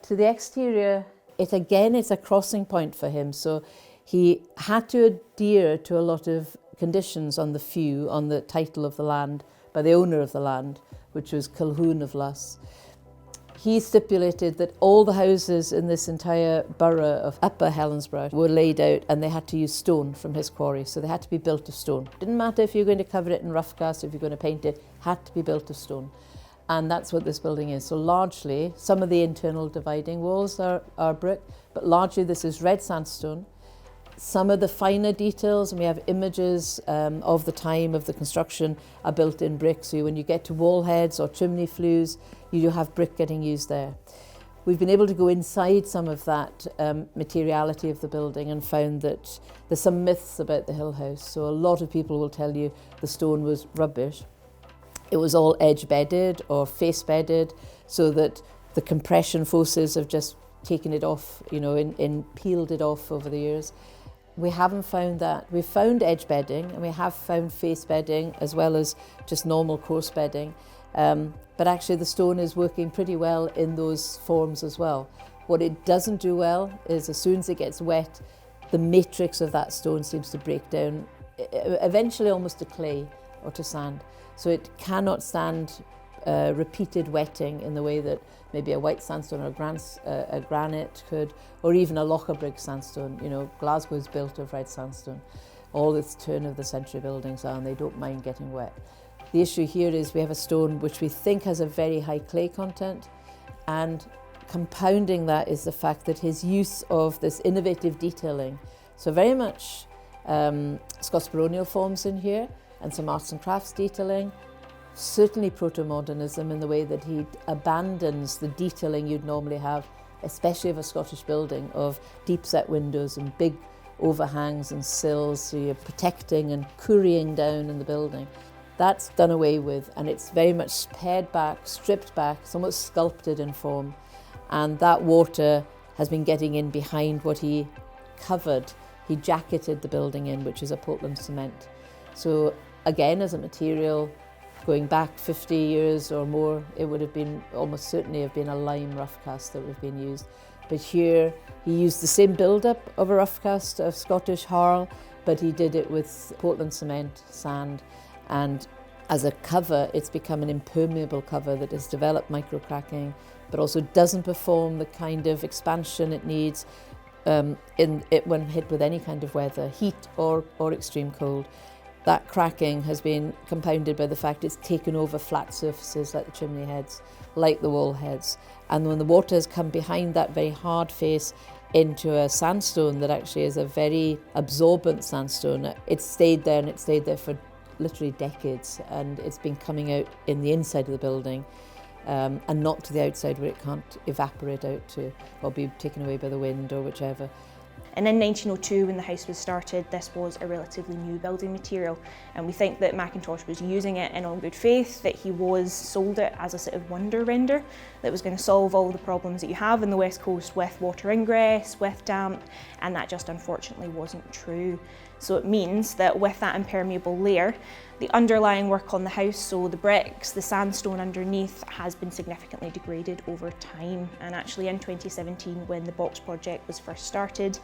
To the exterior, it's a crossing point for him. So he had to adhere to a lot of conditions on the title of the land by the owner of the land, which was Colquhoun of Luss. He stipulated that all the houses in this entire borough of Upper Helensburgh were laid out and they had to use stone from his quarry, so they had to be built of stone. Didn't matter if you're going to cover it in rough cast, if you're going to paint it, had to be built of stone. And that's what this building is. So largely, some of the internal dividing walls are brick, but largely this is red sandstone. Some of the finer details, and we have images of the time of the construction, are built in brick. So when you get to wall heads or chimney flues, you do have brick getting used there. We've been able to go inside some of that materiality of the building and found that there's some myths about the Hill House. So a lot of people will tell you the stone was rubbish. It was all edge bedded or face bedded, so that the compression forces have just taken it off, and peeled it off over the years. We haven't found that. We've found edge bedding and we have found face bedding as well as just normal coarse bedding. But actually the stone is working pretty well in those forms as well. What it doesn't do well is as soon as it gets wet, the matrix of that stone seems to break down, eventually almost to clay or to sand. So it cannot stand repeated wetting in the way that maybe a white sandstone or a granite could, or even a Lochabrigg sandstone. Glasgow is built of red sandstone. All its turn of the century buildings are, and they don't mind getting wet. The issue here is we have a stone which we think has a very high clay content, and compounding that is the fact that his use of this innovative detailing, so very much Scots baronial forms in here, and some arts and crafts detailing, certainly proto-modernism in the way that he abandons the detailing you'd normally have, especially of a Scottish building, of deep set windows and big overhangs and sills, so you're protecting and currying down in the building. That's done away with, and it's very much pared back, stripped back, it's almost sculpted in form, and that water has been getting in behind what he covered. He jacketed the building in, which is a Portland cement. So again, as a material, going back 50 years or more, it would have been almost certainly have been a lime rough cast that would have been used. But here, he used the same build-up of a rough cast of Scottish harl, but he did it with Portland cement, sand, and as a cover, it's become an impermeable cover that has developed micro-cracking, but also doesn't perform the kind of expansion it needs when hit with any kind of weather, heat or extreme cold. That cracking has been compounded by the fact it's taken over flat surfaces like the chimney heads, like the wall heads. And when the water has come behind that very hard face into a sandstone that actually is a very absorbent sandstone, it's stayed there, and it's stayed there for literally decades, and it's been coming out in the inside of the building and not to the outside where it can't evaporate out to or be taken away by the wind or whichever. And in 1902, when the house was started, this was a relatively new building material, and we think that Mackintosh was using it in all good faith, that he sold it as a sort of wonder render that was going to solve all the problems that you have in the West Coast with water ingress, with damp, and that just unfortunately wasn't true. So it means that with that impermeable layer, the underlying work on the house, so the bricks, the sandstone underneath, has been significantly degraded over time. And actually in 2017, when the box project was first started,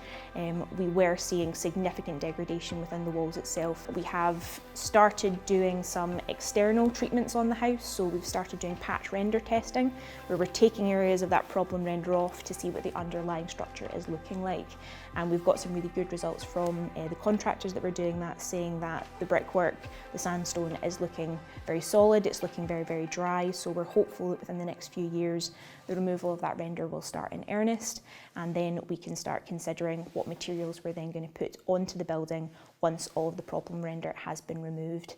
we were seeing significant degradation within the walls itself. We have started doing some external treatments on the house, so we've started doing patch render testing, where we're taking areas of that problem render off to see what the underlying structure is looking like. And we've got some really good results from the contractors that were doing that, saying that the brickwork, the sandstone is looking very solid, it's looking very, very dry. So we're hopeful that within the next few years, the removal of that render will start in earnest, and then we can start considering what materials we're then going to put onto the building once all of the problem render has been removed.